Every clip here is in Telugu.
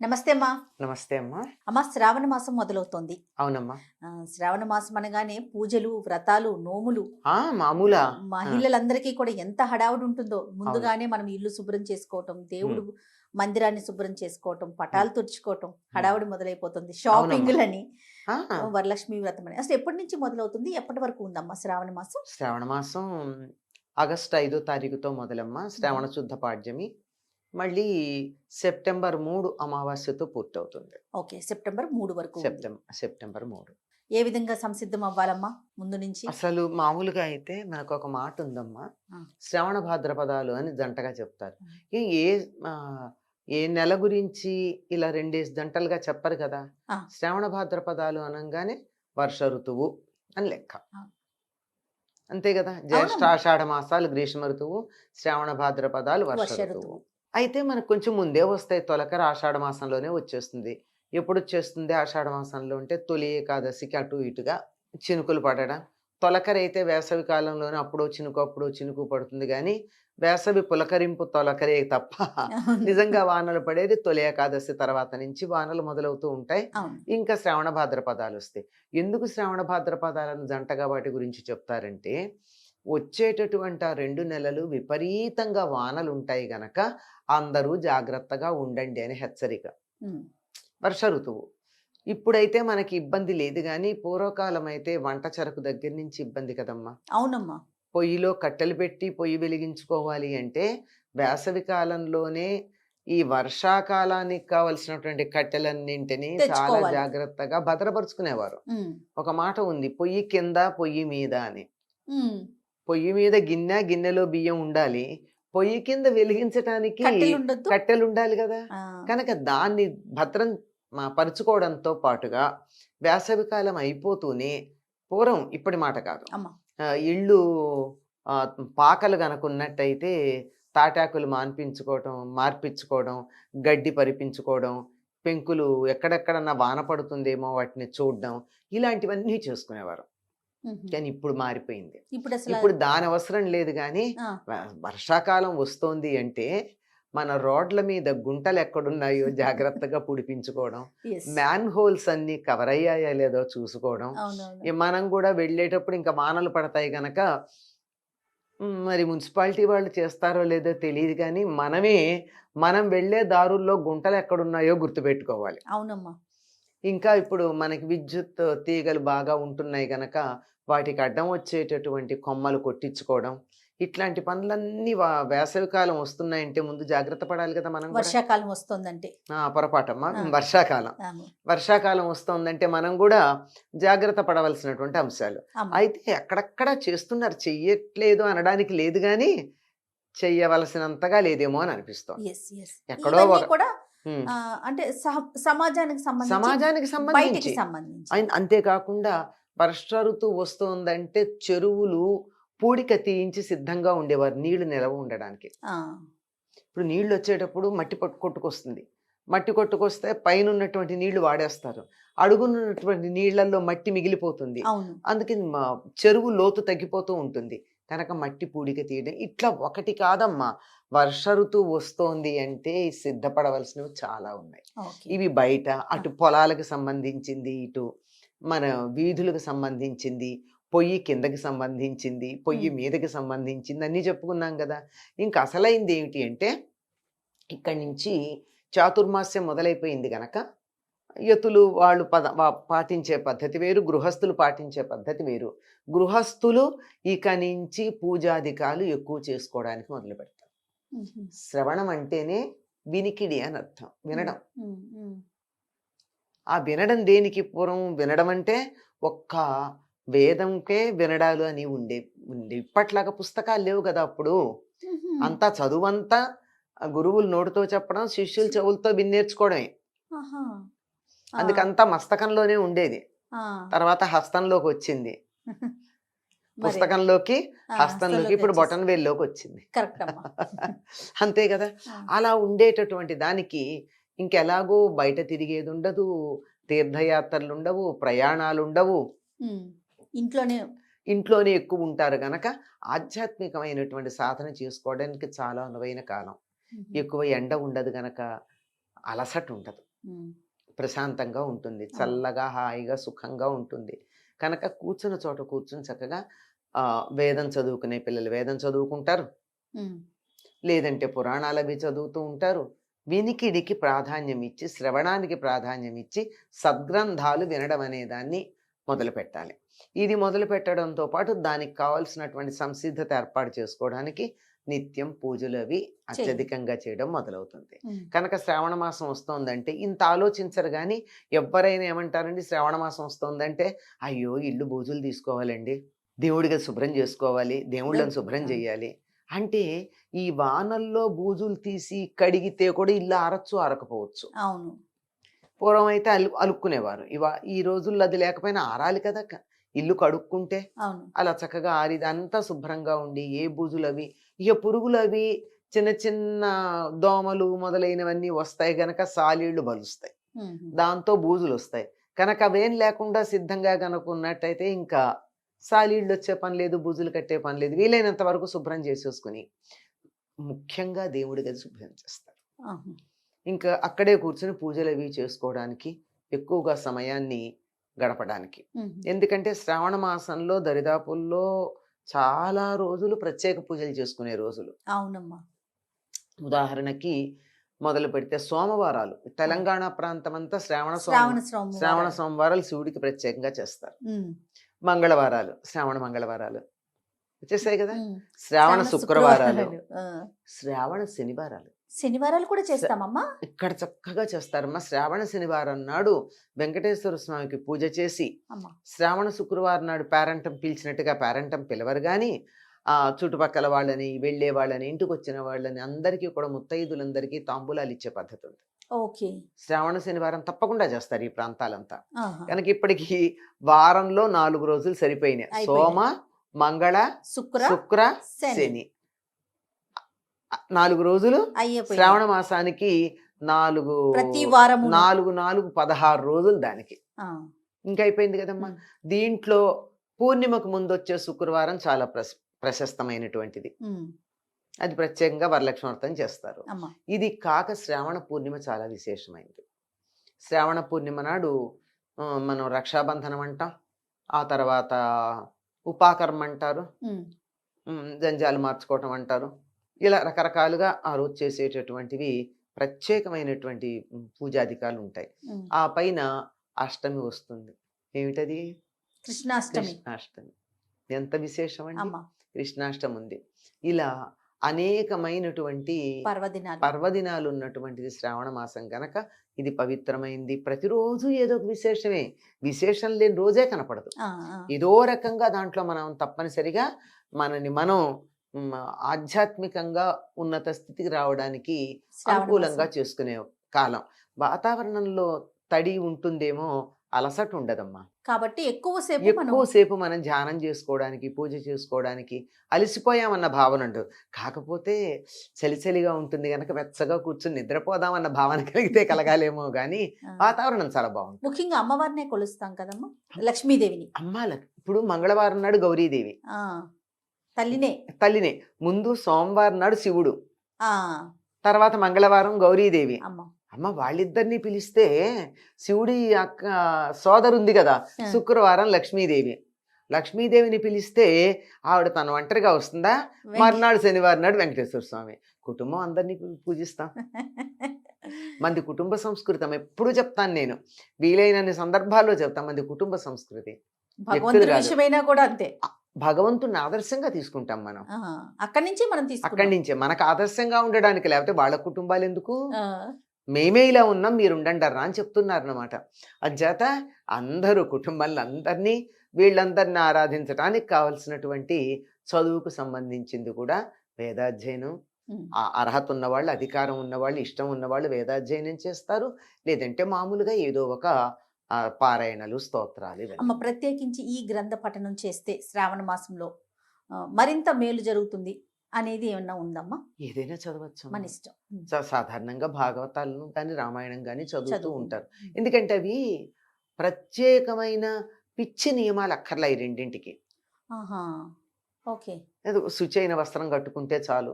నమస్తే అమ్మా. నమస్తే అమ్మా. అమ్మా, శ్రావణ మాసం మొదలవుతోంది. అవునమ్మా. శ్రావణ మాసం అనగానే పూజలు, వ్రతాలు, నోములు. మామూలా? మహిళలందరికీ కూడా ఎంత హడావుడి ఉంటుందో. అవును. ముందుగానే మనం ఇల్లు శుభ్రం చేసుకోవటం, ఉమ్, దేవుడు మందిరాన్ని శుభ్రం చేసుకోవటం, ఉమ్, పటాలు తుడుచుకోవటం, ఉమ్. హడావుడి మొదలైపోతుంది. అవునమ్మా. షాపింగ్లని, ఆ, వరలక్ష్మి వ్రతం అని. అసలు ఎప్పటి నుంచి మొదలవుతుంది? ఎప్పటి వరకు ఉందమ్మా శ్రావణ మాసం? శ్రావణ మాసం ఆగస్టు 5వ తారీఖుతో మొదలమ్మా, మ్మ్. శ్రావణ శుద్ధ పాడ్యమి. మళ్ళీ సెప్టెంబర్ 3 అమావాస్యతో పూర్తవుతుంది. ఓకే, సెప్టెంబర్ 3 వరకు ఉంది. సెప్టెంబర్ 3. ఏ విధంగా సంసిద్ధం అవ్వాలమ్మా ముందు నుంచి? అసలు మామూలుగా అయితే మనకు ఒక మాట ఉందమ్మా, ఆ, శ్రవణ భాద్రపదాలు అని జంటగా చెప్తారు. ఆ, ఏ ఏ ఆ, ఏ నెల గురించి ఇలా రెండేసి జంటలుగా చెప్పరు కదా. ఆ, శ్రావణ భాద్రపదాలు అనగానే వర్ష ఋతువు అని లెక్క. ఆ. అంతే కదా. జ్యేష్ఠ అవునమ్మా. ఆషాఢ మాసాలు గ్రీష్మ ఋతువు, శ్రావణ భాద్రపదాలు వర్ష వర్ష ఋతువు. ఋతువు. అయితే మనకు కొంచెం ముందే వస్తాయి. తొలకర ఆషాఢ మాసంలోనే వచ్చేస్తుంది. ఎప్పుడు వచ్చేస్తుంది ఆషాఢ మాసంలో అంటే తొలి ఏకాదశికి అటు ఇటుగా చినుకులు పడడం. తొలకరి అయితే వేసవి కాలంలోనే అప్పుడో చినుకు అప్పుడో చినుకు పడుతుంది కానీ వేసవి పులకరింపు తొలకరే తప్ప అవును. నిజంగా వానలు పడేది తొలి ఏకాదశి తర్వాత నుంచి వానలు మొదలవుతూ ఉంటాయి. అవును. ఇంకా శ్రావణ భాద్రపదాలు వస్తాయి. ఎందుకు శ్రావణ భాద్రపదాలను జంటగా వాటి గురించి చెప్తారంటే, వచ్చేటటువంటి ఆ 2 నెలలు విపరీతంగా వానలు ఉంటాయి గనక అందరూ జాగ్రత్తగా ఉండండి అని హెచ్చరిక. ఉమ్. వర్ష ఋతువు. ఇప్పుడైతే మనకి ఇబ్బంది లేదు గానీ, పూర్వకాలం అయితే వంట చెరకు దగ్గర నుంచి ఇబ్బంది కదమ్మా. అవునమ్మా. పొయ్యిలో కట్టెలు పెట్టి పొయ్యి వెలిగించుకోవాలి అంటే, వేసవి కాలంలోనే ఈ వర్షాకాలానికి కావలసినటువంటి కట్టెలన్నింటినీ చాలా తెచ్చుకోవాలి. జాగ్రత్తగా భద్రపరుచుకునేవారు. ఉమ్. ఒక మాట ఉంది, పొయ్యి కింద పొయ్యి మీద అని. ఉమ్. పొయ్యి మీద గిన్నె, గిన్నెలో బియ్యం ఉండాలి. పొయ్యి కింద వెలిగించటానికి కట్టెలుండొద్దు. కట్టెలుండాలి గదా. ఆ, కనుక దాన్ని భద్రం పరుచుకోవడంతో పాటుగా వేసవి కాలం అయిపోతూనే పూర్వం ఇప్పటి మాట కాదు. అమ్మా. ఇళ్ళు పాకలు గనుకున్నట్టయితే తాటాకులు మార్పించుకోవడం, గడ్డి పరిపించుకోవడం, పెంకులు ఎక్కడెక్కడన్నా వాన పడుతుందేమో వాటిని చూడడం, ఇలాంటివన్నీ చేసుకునేవారు. ఉహు. కానీ ఇప్పుడు మారిపోయింది. ఇప్పుడు అసలు ఇప్పుడు దాని అవసరం లేదు గానీ, ఆ, వర్షాకాలం వస్తోంది అంటే మన రోడ్ల మీద గుంటలు ఎక్కడున్నాయో జాగ్రత్తగా పుడిపించుకోవడం, ఎస్. మ్యాన్ హోల్స్ అన్ని కవర్ అయ్యాయో లేదో చూసుకోవడం. అవునవును. మనం కూడా వెళ్ళేటప్పుడు ఇంకా వానలు పడతాయి గనక మరి మున్సిపాలిటీ వాళ్ళు చేస్తారో లేదో తెలియదు కానీ మనం వెళ్ళే దారుల్లో గుంటలు ఎక్కడున్నాయో గుర్తుపెట్టుకోవాలి. అవునమ్మా. ఇంకా ఇప్పుడు మనకి విద్యుత్ తీగలు బాగా ఉంటున్నాయి గనక వాటికి అడ్డం వచ్చేటటువంటి కొమ్మలు కొట్టించుకోవడం, ఇట్లాంటి పనులన్నీ వేసవి కాలం వస్తున్నాయంటే ముందు జాగ్రత్త పడాలి కదా మనం కూడా. వర్షాకాలం వస్తుందంటే. పొరపాటమ్మా, ఆ, వర్షాకాలం. అవును. వర్షాకాలం వస్తోందంటే మనం కూడా జాగ్రత్త పడవలసినటువంటి అంశాలు. అమ్మా. అయితే అక్కడక్కడ చేస్తున్నారు, చెయ్యట్లేదు అనడానికి లేదు కానీ చెయ్యవలసినంతగా లేదేమో అని అనిపిస్తోంది. Yes, yes. ఎక్కడో ఇవన్నీ ఒక కూడా ఉమ్, అంటే సమాజానికి సంబంధించి, సమాజానికి బయటికి సంబంధించి. సంబంధించి. అంతేకాకుండా వర్ష ఋతువు వస్తోందంటే చెరువులు పూడిక తీయించి సిద్ధంగా ఉండేవారు నీళ్లు నిలవ ఉండడానికి. ఆ, ఇప్పుడు నీళ్లు వచ్చేటప్పుడు మట్టి కొట్టుకొస్తుంది. మట్టి కొట్టుకొస్తే పైన ఉన్నటువంటి నీళ్లు వాడేస్తారు. అడుగునున్నటువంటి నీళ్లలో మట్టి మిగిలిపోతుంది. అవును. అందుకని చెరువు లోతు తగ్గిపోతూ ఉంటుంది. కనుక మట్టి పూడిక తీయడం ఇట్లా ఒకటి కాదమ్మా. వర్ష ఋతువు వస్తోంది అంటే సిద్ధపడవలసినవి చాలా ఉన్నాయి. ఓకే. ఇవి బయట అటు పొలాలకు సంబంధించింది, ఇటు మన వీధులకు సంబంధించింది, పొయ్యి కిందకి సంబంధించింది, పొయ్యి ఉమ్. మీదకి సంబంధించింది అన్నీ చెప్పుకున్నాం కదా. ఇంకా అసలైంది ఏమిటి అంటే, ఇక్కడి నుంచి చాతుర్మాస్యం మొదలైపోయింది గనక యతులు వాళ్ళు పాటించే పద్ధతి వేరు, గృహస్థులు పాటించే పద్ధతి వేరు. గృహస్థులు ఇక నుంచి పూజాధికాలు ఎక్కువ చేసుకోవడానికి మొదలు పెడతారు. ఉహు. శ్రవణం అంటేనే వినికిడి అని అర్థం, వినడం. ఉమ్. ఉమ్. ఆ వినడం దేనికి? పూర్వం వినడం అంటే ఒక్క వేదంకే వినడాలు అని ఉండే. ఇప్పట్లాగా పుస్తకాలు లేవు కదా అప్పుడు. ఉహు. అంతా చదువంతా గురువులు నోటితో చెప్పడం, శిష్యులు చెవులతో విన్నేర్చుకోవడమే. ఆహా. ఆ, అందుకంతా మస్తకంలోనే ఉండేది. ఆ. తర్వాత హస్తంలోకి వచ్చింది. మరి పుస్తకంలోకి, ఆ, హస్తంలోకి, ఇప్పుడు వచ్చేసి బొటన్ వేల్లోకి వచ్చింది. కరెక్ట్ అమ్మా. అంతే కదా. ఆ. అలా ఉండేటటువంటి దానికి ఇంకెలాగో బయట తిరిగేది ఉండదు, తీర్థయాత్రలు ఉండవు, ప్రయాణాలు ఉండవు, ఉమ్. ఇంట్లోనే. ఇంట్లోనే ఎక్కువ ఉంటారు గనక ఆధ్యాత్మికమైనటువంటి సాధన చేసుకోవడానికి చాలా అనువైన కాలం. ఉహు. ఎక్కువ ఎండ ఉండదు గనక అలసట ఉండదు. ఉమ్, ప్రశాంతంగా ఉంటుంది. అవును. చల్లగా, హాయిగా, సుఖంగా ఉంటుంది. కనుక కూర్చున్న చోట కూర్చొని చక్కగా వేదం చదువుకునే పిల్లలు వేదం చదువుకుంటారు. ఉమ్, లేదంటే పురాణాలవి చదువుతూ ఉంటారు. వినికిడికి ప్రాధాన్యం ఇచ్చి, శ్రవణానికి ప్రాధాన్యం ఇచ్చి, సద్గ్రంథాలు వినడం అనే దాన్ని మొదలుపెట్టాలి. ఇది మొదలుపెట్టడంతో పాటు దానికి కావాల్సినటువంటి సంసిద్ధత ఏర్పాటు చేసుకోవడానికి నిత్యం పూజలు అవి చెయ్యి. అత్యధికంగా చేయడం మొదలవుతుంది. ఉమ్, కనుక శ్రావణ మాసం వస్తోందంటే ఇంత ఆలోచించరు గానీ, ఎవ్వరైనా ఏమంటారండి శ్రావణ మాసం వస్తోందంటే, అయ్యో! ఇల్లు బూజులు తీసుకోవాలండి. దేవుడి గది శుభ్రం చేసుకోవాలి. దేవుళ్ళని శుభ్రం ఆ, చేయాలి. అంటే ఈ వానల్లో బూజులు తీసి కడిగితే కూడా ఇల్లు ఆరచ్చు, ఆరకపోవచ్చు. అవును. పూర్వం అయితే అలుక్కునేవారు. ఈ రోజుల్లో అది లేకపోయినా ఆరాలి కదా! ఇల్లు కడుక్కుంటే. అవును. అలా చక్కగా ఆరిదంతా శుభ్రంగా ఉండి ఏ బూజులవి ఇక పురుగులవి చిన్న చిన్న దోమలు మొదలైనవన్నీ వస్తాయి గనక సాలీళ్ళు బలుస్తాయి. ఉమ్, దాంతో బూజులొస్తాయి. కనుక అవేం లేకుండా సిద్ధంగా గనక ఉన్నట్టయితే ఇంకా సాలీళ్ళు వచ్చే పని లేదు, బూజులు కట్టే పని లేదు. వీలైనంత వరకు శుభ్రం చేసేసుకుని ముఖ్యంగా దేవుడి గది శుభ్రం చేస్తారు. ఆహా, ఇంకా అక్కడే కూర్చొని పూజలవి చేసుకోవడానికి ఎక్కువగా సమయాన్ని గడపడానికి. ఉమ్, ఎందుకంటే శ్రావణ మాసంలో దరిదాపుల్లో చాలా రోజులు ప్రత్యేక పూజలు చేసుకునే రోజులు. అవునమ్మా. ఉదాహరణకి మొదలు పెడితే సోమవారాలు తెలంగాణ ప్రాంతం అంతా శ్రావణ శ్రావణ సోమవారాలు శివుడికి ప్రత్యేకంగా చేస్తారు. ఉమ్, మంగళవారాలు శ్రావణ మంగళవారాలు వచ్చేసాయి కదా. ఉమ్, శ్రావణ శుక్రవారాలు, ఆ, శ్రావణ శనివారాలు శనివారాలు కూడా చేస్తామమ్మా. ఇక్కడ చక్కగా చేస్తారమ్మా. శ్రావణ శనివారం నాడు వెంకటేశ్వర స్వామికి పూజ చేసి, అమ్మా. శ్రావణ శుక్రవారం నాడు పేరంటం పిలిచినట్టుగా పేరంటం పిలవరు కానీ చుట్టుపక్కల వాళ్ళని, వెళ్ళే వాళ్ళని, ఇంటికి వచ్చిన వాళ్ళని అందరికీ కూడా ముత్తైదులందరికీ తాంబూలాలు ఇచ్చే పద్ధతి ఉంది. ఓకే. శ్రావణ శనివారం తప్పకుండా చేస్తారు ఈ ప్రాంతాలంతా. ఆహా, కనుక ఇప్పటికి వారంలో 4 రోజులు సరిపోయినాయి. అయిపోయినాయి. సోమ, మంగళ, శుక్ర, శని 4 రోజులు. అయిపోయింది. శ్రావణ మాసానికి 4 ప్రతి వారము 4 16 రోజులు దానికి. ఆ, ఇంకా అయిపోయింది కదమ్మా. ఉమ్, దీంట్లో పూర్ణిమకు ముందు వచ్చే శుక్రవారం చాలా ప్రశస్తమైనటువంటిది. ఉమ్, అది ప్రత్యేకంగా వరలక్ష్మి వ్రతం చేస్తారు. అమ్మా. ఇది కాక శ్రావణ పూర్ణిమ చాలా విశేషమైనది. శ్రావణ పూర్ణిమ నాడు మనం రక్షాబంధనం అంటాం, ఆ తర్వాత ఉపాకర్మ అంటారు, ఉమ్, జంజాలు మార్చుకోవటం అంటారు. ఇలా రకరకాలుగా ఆ రోజు చేసేటటువంటివి ప్రత్యేకమైనటువంటి పూజాధికాలు ఉంటాయి. ఉమ్, ఆ పైన అష్టమి వస్తుంది. ఏమిటది? కృష్ణాష్టమి. కృష్ణాష్టమి. ఎంత విశేషం అండి. అమ్మా. కృష్ణాష్టమి ఉంది. ఇలా అనేకమైనటువంటి పర్వదినాలు ఉన్నటువంటిది శ్రావణ మాసం కనుక ఇది పవిత్రమైంది. ప్రతిరోజు ఏదో ఒక విశేషమే. విశేషం లేని రోజే కనపడదు. ఆ, ఆ, ఏదో రకంగా దాంట్లో మనం తప్పనిసరిగా మనని మనం ఆధ్యాత్మికంగా ఉన్నత స్థితికి రావడానికి శ్రావణ అనుకూలంగా మాసం. చేసుకునే కాలం. వాతావరణంలో తడి ఉంటుందేమో, అలసట ఉండదమ్మా. కాబట్టి ఎక్కువసేపు మనం ధ్యానం చేసుకోవడానికి, పూజ చేసుకోవడానికి అలసిపోయామన్న భావన ఉండదు. కాకపోతే చలిచలిగా ఉంటుంది కనుక వెచ్చగా కూర్చొని నిద్రపోదామన్న భావన కలిగితే కలగాలేమో గాని వాతావరణం చాలా బాగుంటుంది. ముఖ్యంగా అమ్మవారినే కొలుస్తాం కదమ్మా, లక్ష్మీదేవిని. ఇప్పుడు మంగళవారం నాడు గౌరీదేవి తల్లినే. ముందు సోమవారం నాడు శివుడు, తర్వాత మంగళవారం గౌరీదేవి. అమ్మ వాళ్ళిద్దరిని పిలిస్తే శివుడి అక్క సోదరు ఉంది కదా శుక్రవారం లక్ష్మీదేవి. లక్ష్మీదేవిని పిలిస్తే ఆవిడ తన ఒంటరిగా వస్తుందా? మర్నాడు శనివారం నాడు వెంకటేశ్వర స్వామి. కుటుంబం అందరినీ పూజిస్తాం. మంది కుటుంబ సంస్కృతం ఎప్పుడు చెప్తాను నేను, వీలైనన్ని సందర్భాల్లో చెప్తాం. మంది కుటుంబ సంస్కృతి. భగవంతుని ఆదర్శంగా తీసుకుంటాం మనం. అక్కడి నుంచే మనకు ఆదర్శంగా ఉండడానికి, లేకపోతే వాళ్ళ కుటుంబాలు ఎందుకు? మేమే ఇలా ఉన్నాం, మీరు ఉండండర్రా అని చెప్తున్నారు అన్నమాట. అంచేత అందరూ కుటుంబాలను అందరినీ వీళ్ళందరినీ ఆరాధించడానికి కావలసినటువంటి చదువుకు సంబంధించింది కూడా వేదాధ్యయనం. అర్హత ఉన్నవాళ్ళు, అధికారం ఉన్నవాళ్ళు, ఇష్టం ఉన్నవాళ్ళు వేదాధ్యయనం చేస్తారు. లేదంటే మామూలుగా ఏదో ఒక పారాయణలు, స్తోత్రాలు. ప్రత్యేకించి ఈ గ్రంథ పఠనం చేస్తే శ్రావణ మాసంలో మరింత మేలు జరుగుతుంది అనేది ఏమన్నా ఉందమ్మా? ఏదైనా చదవచ్చు, మన ఇష్టం. సాధారణంగా భాగవతాలను కానీ రామాయణం కానీ చదువుతూ ఉంటారు. ఎందుకంటే అవి ప్రత్యేకమైన పిచ్చి నియమాలు అక్కర్లా ఈ రెండింటికి. శుచి అయిన వస్త్రం కట్టుకుంటే చాలు.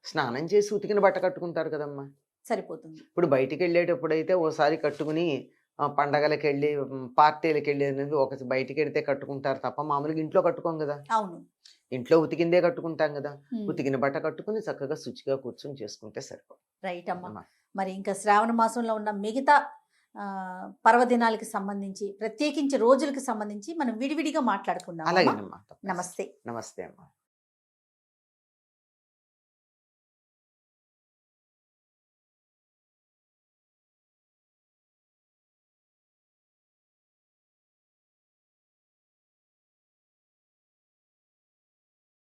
స్నానం చేసి ఉతికిన బట్ట కట్టుకుంటారు కదమ్మా. సరిపోతుంది. ఇప్పుడు బయటికి వెళ్ళేటప్పుడైతే ఓసారి కట్టుకుని పండగలకి వెళ్ళి పార్టీలకి వెళ్ళి అనేది ఒక బయటికి వెళ్తే కట్టుకుంటారు తప్ప మామూలుగా ఇంట్లో కట్టుకోం కదా. అవును. ఇంట్లో ఉతికిందే కట్టుకుంటాం కదా. ఉమ్. ఉతికిన బట్ట కట్టుకుని చక్కగా శుచిగా కూర్చొని చేసుకుంటే సరిపోతుంది రైట్ అమ్మా. అమ్మా. మరి ఇంకా శ్రావణ మాసంలో ఉన్న మిగతా ఆ, పర్వదినాలకి సంబంధించి ప్రత్యేకించి రోజులకి సంబంధించి మనం విడివిడిగా మాట్లాడుకుందాం. అలాగేనమ్మా. నమస్తే. నమస్తే అమ్మా.